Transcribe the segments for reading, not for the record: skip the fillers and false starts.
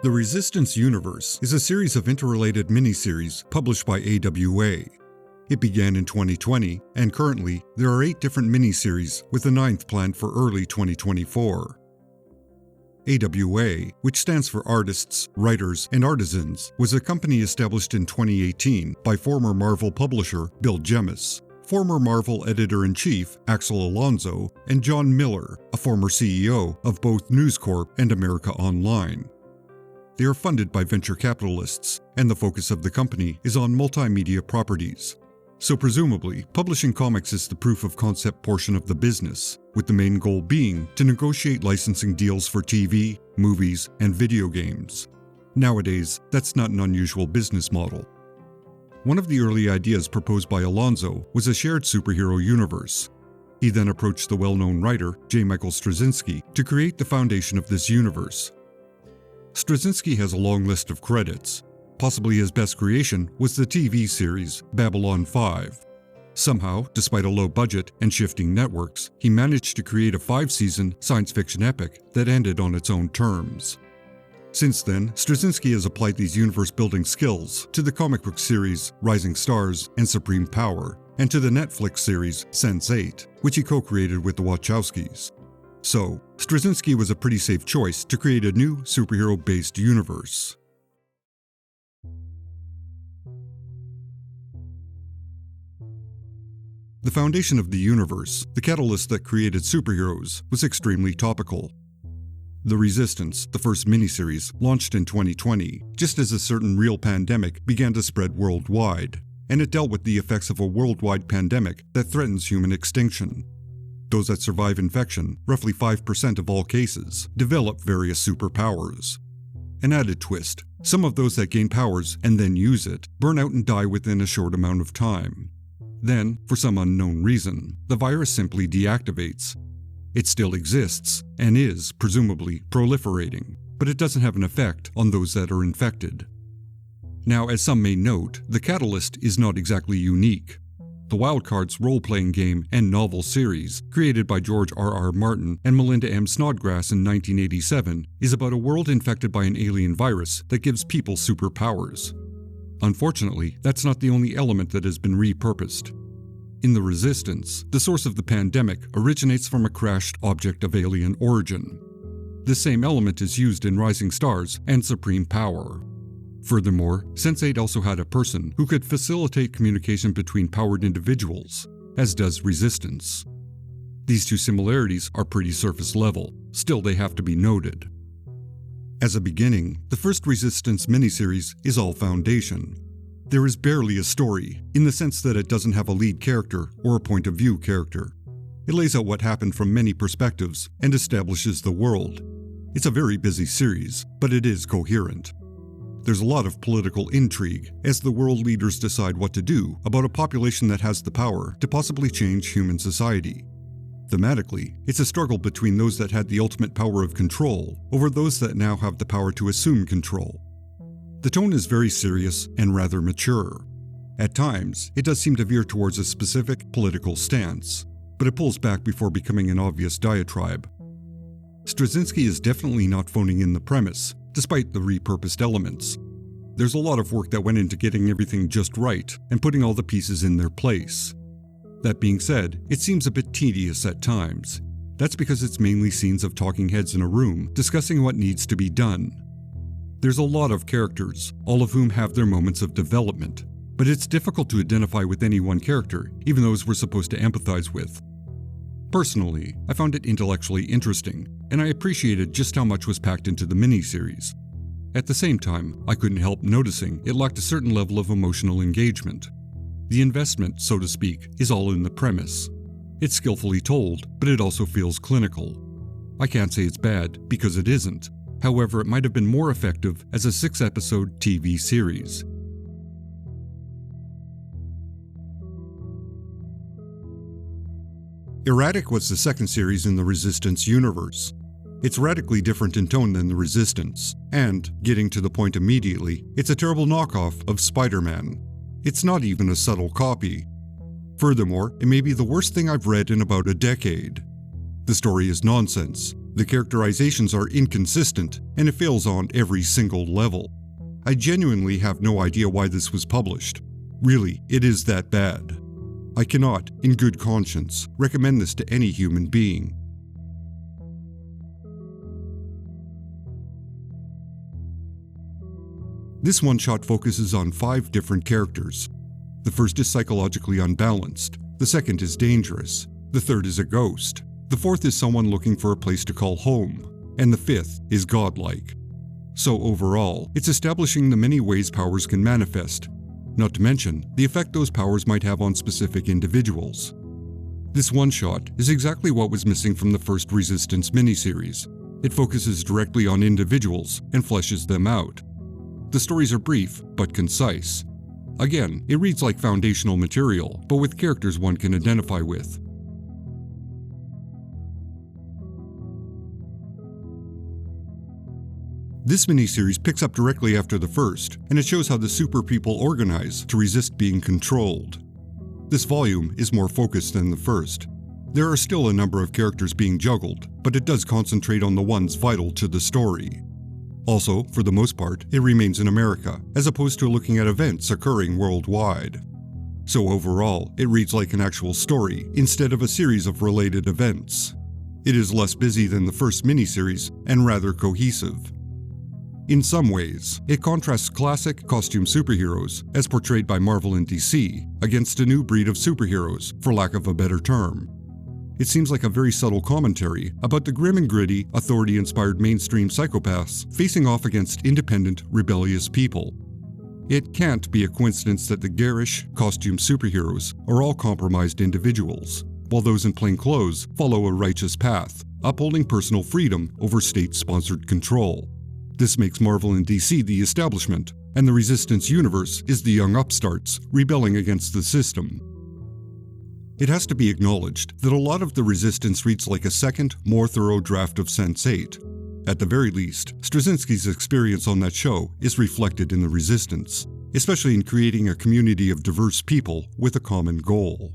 The Resistance Universe is a series of interrelated miniseries published by AWA. It began in 2020, and currently there are 8 different miniseries, with the 9th planned for early 2024. AWA, which stands for Artists, Writers, and Artisans, was a company established in 2018 by former Marvel publisher Bill Jemas, former Marvel editor-in-chief Axel Alonso, and John Miller, a former CEO of both News Corp and America Online. They are funded by venture capitalists, and the focus of the company is on multimedia properties. So presumably, publishing comics is the proof of concept portion of the business, with the main goal being to negotiate licensing deals for TV, movies, and video games. Nowadays, that's not an unusual business model. One of the early ideas proposed by Alonso was a shared superhero universe. He then approached the well-known writer, Jemas Straczynski, to create the foundation of this universe. Straczynski has a long list of credits. Possibly his best creation was the TV series Babylon 5. Somehow, despite a low budget and shifting networks, he managed to create a 5-season science fiction epic that ended on its own terms. Since then, Straczynski has applied these universe-building skills to the comic book series Rising Stars and Supreme Power, and to the Netflix series Sense8, which he co-created with the Wachowskis. So, Straczynski was a pretty safe choice to create a new superhero-based universe. The foundation of the universe, the catalyst that created superheroes, was extremely topical. The Resistance, the first miniseries, launched in 2020, just as a certain real pandemic began to spread worldwide, and it dealt with the effects of a worldwide pandemic that threatens human extinction. Those that survive infection, roughly 5% of all cases, develop various superpowers. An added twist, some of those that gain powers and then use it burn out and die within a short amount of time. Then, for some unknown reason, the virus simply deactivates. It still exists, and is, presumably, proliferating, but it doesn't have an effect on those that are infected. Now, as some may note, the catalyst is not exactly unique. The Wildcards role-playing game and novel series, created by George R.R. Martin and Melinda M. Snodgrass in 1987, is about a world infected by an alien virus that gives people superpowers. Unfortunately, that's not the only element that has been repurposed. In the Resistance, the source of the pandemic originates from a crashed object of alien origin. This same element is used in Rising Stars and Supreme Power. Furthermore, Sense8 also had a person who could facilitate communication between powered individuals, as does Resistance. These two similarities are pretty surface level, still they have to be noted. As a beginning, the first Resistance miniseries is all foundation. There is barely a story, in the sense that it doesn't have a lead character or a point of view character. It lays out what happened from many perspectives and establishes the world. It's a very busy series, but it is coherent. There's a lot of political intrigue as the world leaders decide what to do about a population that has the power to possibly change human society. Thematically, it's a struggle between those that had the ultimate power of control over those that now have the power to assume control. The tone is very serious and rather mature. At times, it does seem to veer towards a specific political stance, but it pulls back before becoming an obvious diatribe. Straczynski is definitely not phoning in the premise, despite the repurposed elements. There's a lot of work that went into getting everything just right and putting all the pieces in their place. That being said, it seems a bit tedious at times. That's because it's mainly scenes of talking heads in a room discussing what needs to be done. There's a lot of characters, all of whom have their moments of development, but it's difficult to identify with any one character, even those we're supposed to empathize with. Personally, I found it intellectually interesting, and I appreciated just how much was packed into the miniseries. At the same time, I couldn't help noticing it lacked a certain level of emotional engagement. The investment, so to speak, is all in the premise. It's skillfully told, but it also feels clinical. I can't say it's bad, because it isn't. However, it might have been more effective as a 6-episode TV series. E-Ratic was the second series in the Resistance universe. It's radically different in tone than the Resistance, and, getting to the point immediately, it's a terrible knockoff of Spider-Man. It's not even a subtle copy. Furthermore, it may be the worst thing I've read in about a decade. The story is nonsense. The characterizations are inconsistent, and it fails on every single level. I genuinely have no idea why this was published. Really, it is that bad. I cannot, in good conscience, recommend this to any human being. This one-shot focuses on 5 different characters. The first is psychologically unbalanced, the second is dangerous, the third is a ghost, the fourth is someone looking for a place to call home, and the fifth is godlike. So overall, it's establishing the many ways powers can manifest, not to mention the effect those powers might have on specific individuals. This one-shot is exactly what was missing from the first Resistance miniseries. It focuses directly on individuals and fleshes them out. The stories are brief, but concise. Again, it reads like foundational material, but with characters one can identify with. This miniseries picks up directly after the first, and it shows how the super people organize to resist being controlled. This volume is more focused than the first. There are still a number of characters being juggled, but it does concentrate on the ones vital to the story. Also, for the most part, it remains in America, as opposed to looking at events occurring worldwide. So overall, it reads like an actual story, instead of a series of related events. It is less busy than the first miniseries, and rather cohesive. In some ways, it contrasts classic costume superheroes, as portrayed by Marvel and DC, against a new breed of superheroes, for lack of a better term. It seems like a very subtle commentary about the grim and gritty, authority-inspired mainstream psychopaths facing off against independent, rebellious people. It can't be a coincidence that the garish, costume superheroes are all compromised individuals, while those in plain clothes follow a righteous path, upholding personal freedom over state-sponsored control. This makes Marvel and DC the establishment, and the Resistance universe is the young upstarts rebelling against the system. It has to be acknowledged that a lot of the Resistance reads like a second, more thorough draft of Sense8. At the very least, Straczynski's experience on that show is reflected in the Resistance, especially in creating a community of diverse people with a common goal.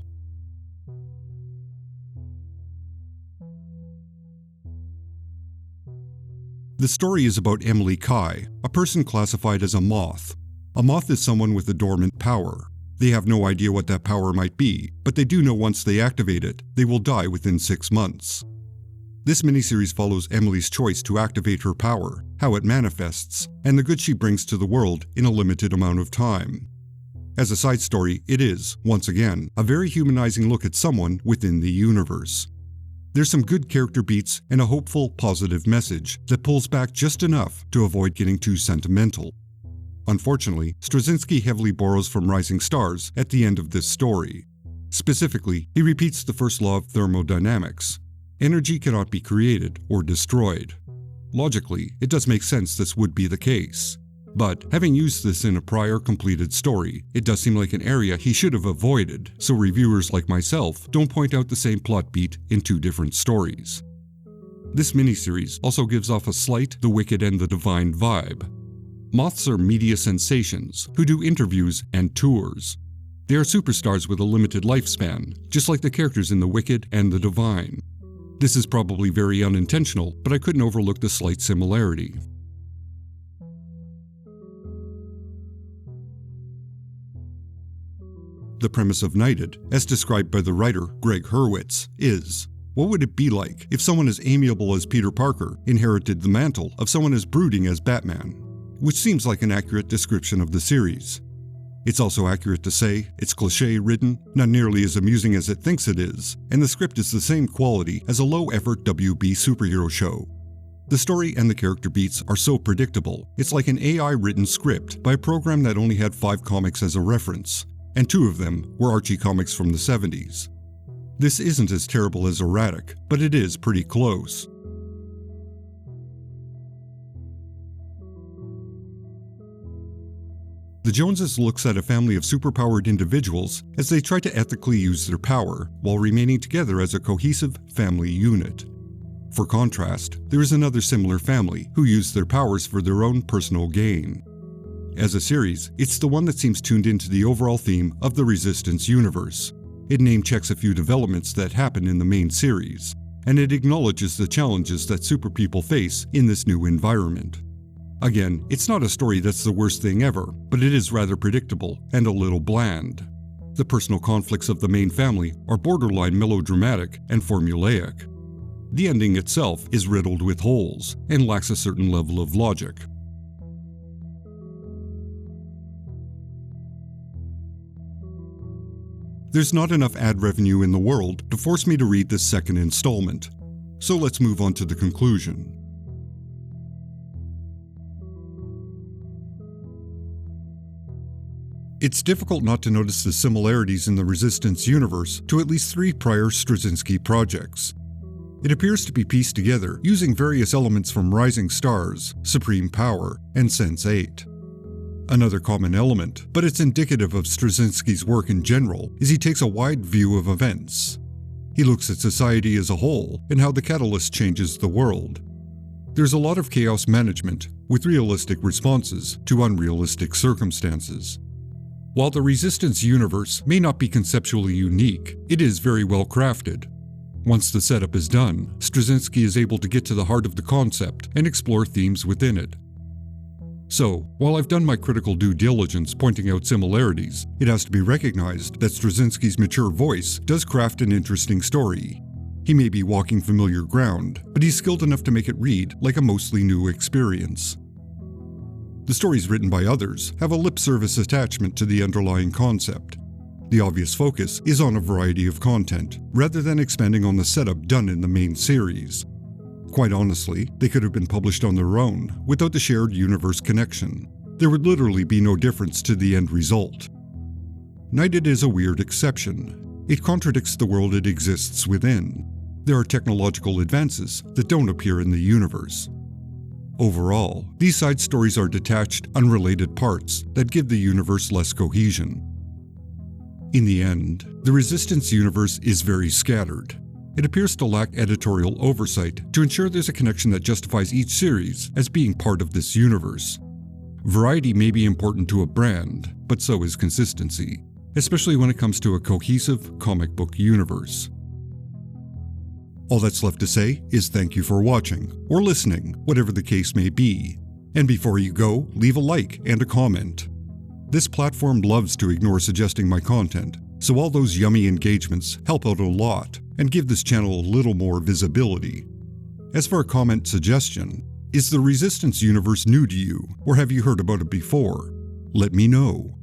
The story is about Emily Kai, a person classified as a moth. A moth is someone with a dormant power. They have no idea what that power might be, but they do know once they activate it, they will die within 6 months. This miniseries follows Emily's choice to activate her power, how it manifests, and the good she brings to the world in a limited amount of time. As a side story, it is, once again, a very humanizing look at someone within the universe. There's some good character beats and a hopeful, positive message that pulls back just enough to avoid getting too sentimental. Unfortunately, Straczynski heavily borrows from Rising Stars at the end of this story. Specifically, he repeats the first law of thermodynamics. Energy cannot be created or destroyed. Logically, it does make sense this would be the case. But having used this in a prior completed story, it does seem like an area he should have avoided, so reviewers like myself don't point out the same plot beat in 2 different stories. This miniseries also gives off a slight The Wicked and the Divine vibe. Moths are media sensations who do interviews and tours. They are superstars with a limited lifespan, just like the characters in The Wicked and the Divine. This is probably very unintentional, but I couldn't overlook the slight similarity. The premise of Knighted, as described by the writer Greg Hurwitz, is: what would it be like if someone as amiable as Peter Parker inherited the mantle of someone as brooding as Batman? Which seems like an accurate description of the series. It's also accurate to say it's cliché-ridden, not nearly as amusing as it thinks it is, and the script is the same quality as a low-effort WB superhero show. The story and the character beats are so predictable, it's like an AI-written script by a program that only had 5 comics as a reference, and 2 of them were Archie comics from the 70s. This isn't as terrible as E-Ratic, but it is pretty close. The Joneses looks at a family of superpowered individuals as they try to ethically use their power while remaining together as a cohesive family unit. For contrast, there is another similar family who use their powers for their own personal gain. As a series, it's the one that seems tuned into the overall theme of the Resistance universe. It name-checks a few developments that happen in the main series, and it acknowledges the challenges that super people face in this new environment. Again, it's not a story that's the worst thing ever, but it is rather predictable and a little bland. The personal conflicts of the main family are borderline melodramatic and formulaic. The ending itself is riddled with holes and lacks a certain level of logic. There's not enough ad revenue in the world to force me to read this second installment, so let's move on to the conclusion. It's difficult not to notice the similarities in the Resistance universe to at least 3 prior Straczynski projects. It appears to be pieced together using various elements from Rising Stars, Supreme Power, and Sense8. Another common element, but it's indicative of Straczynski's work in general, is he takes a wide view of events. He looks at society as a whole and how the catalyst changes the world. There's a lot of chaos management, with realistic responses to unrealistic circumstances. While the Resistance universe may not be conceptually unique, it is very well crafted. Once the setup is done, Straczynski is able to get to the heart of the concept and explore themes within it. So, while I've done my critical due diligence pointing out similarities, it has to be recognized that Straczynski's mature voice does craft an interesting story. He may be walking familiar ground, but he's skilled enough to make it read like a mostly new experience. The stories written by others have a lip service attachment to the underlying concept. The obvious focus is on a variety of content, rather than expanding on the setup done in the main series. Quite honestly, they could have been published on their own, without the shared universe connection. There would literally be no difference to the end result. Knighted is a weird exception. It contradicts the world it exists within. There are technological advances that don't appear in the universe. Overall, these side stories are detached, unrelated parts that give the universe less cohesion. In the end, the Resistance universe is very scattered. It appears to lack editorial oversight to ensure there's a connection that justifies each series as being part of this universe. Variety may be important to a brand, but so is consistency, especially when it comes to a cohesive comic book universe. All that's left to say is thank you for watching, or listening, whatever the case may be. And before you go, leave a like and a comment. This platform loves to ignore suggesting my content, so all those yummy engagements help out a lot and give this channel a little more visibility. As for a comment suggestion, is the Resistance universe new to you, or have you heard about it before? Let me know.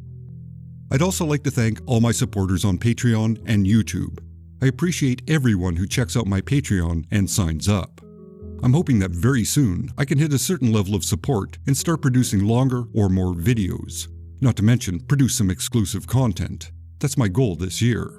I'd also like to thank all my supporters on Patreon and YouTube. I appreciate everyone who checks out my Patreon and signs up. I'm hoping that very soon I can hit a certain level of support and start producing longer or more videos. Not to mention produce some exclusive content. That's my goal this year.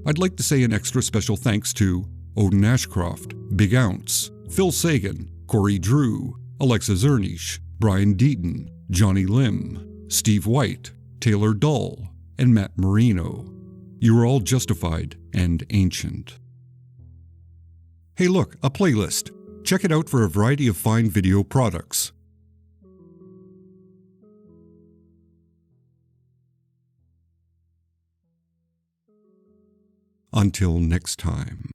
I'd like to say an extra special thanks to Odin Ashcroft, Big Ounce, Phil Sagan, Corey Drew, Alexa Zernish, Brian Deaton, Johnny Lim, Steve White, Taylor Dull, and Matt Marino. You are all justified and ancient. Hey look, a playlist. Check it out for a variety of fine video products. Until next time.